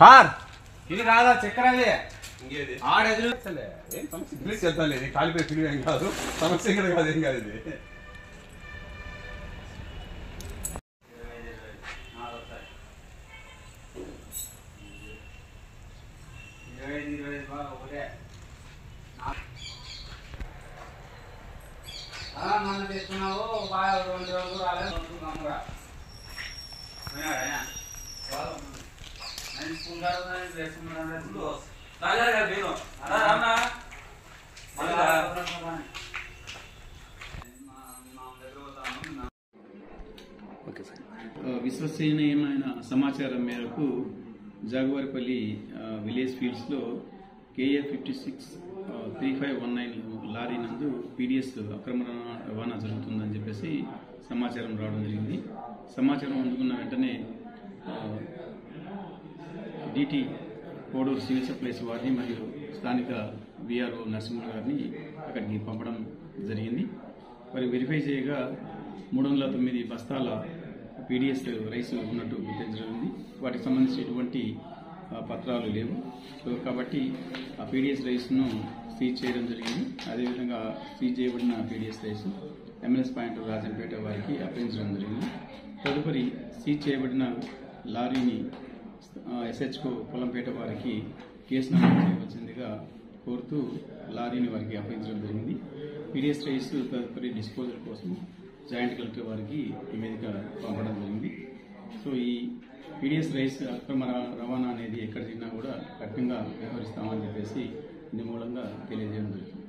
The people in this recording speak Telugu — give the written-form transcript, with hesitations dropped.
సార్ ఇది కాదా చక్కెర అది ఆడెదురు ఇంగ్లీష్ చెప్తాను లేదు కాలిపోయి పిలువ ఏం కాదు సమస్య ఇక్కడ కాదు ఏం కాదు ఇది మనం తీసుకున్నావు బాగా 2 రోజులు రాలేదు విశ్వసనీయమైన సమాచారం మేరకు జాగువారిపల్లి విలేజ్ ఫీల్డ్స్లో KA 563519 లారీ నందు PDS అక్రమ రవాణా జరుగుతుందని చెప్పేసి సమాచారం రావడం జరిగింది. సమాచారం అందుకున్న వెంటనే DT కోడూరు సివిల్ సప్లైస్ వారిని మరియు స్థానిక VRO నరసింహ గారిని అక్కడికి పంపడం జరిగింది. మరి వెరిఫై చేయగా 309 బస్తాల PDS రైస్ ఉన్నట్టు గుర్తించబడింది. వాటికి సంబంధించి ఎటువంటి పత్రాలు లేవు. సో కాబట్టి ఆ PDS రైస్ను సీజ్ చేయడం జరిగింది. అదేవిధంగా సీజ్ చేయబడిన PDS rice MLS point Rajampet వారికి అప్పగించడం జరిగింది. తదుపరి సీజ్ చేయబడిన లారీని SHO పొలంపేట వారికి కేసు నమోదు చేయవలసిందిగా కోరుతూ లారీని వారికి అప్పగించడం జరిగింది. PDS రైస్ తదుపరి డిస్పోజల్ కోసం జాయింట్ కలెక్టర్ వారికి నివేదిక పంపడం జరిగింది. సో ఈ PDS రైస్ అక్రమ రవాణా అనేది ఎక్కడ తిన్నా కూడా కఠినంగా వ్యవహరిస్తామని చెప్పేసి ఇందు మూలంగా తెలియజేయడం జరుగుతుంది.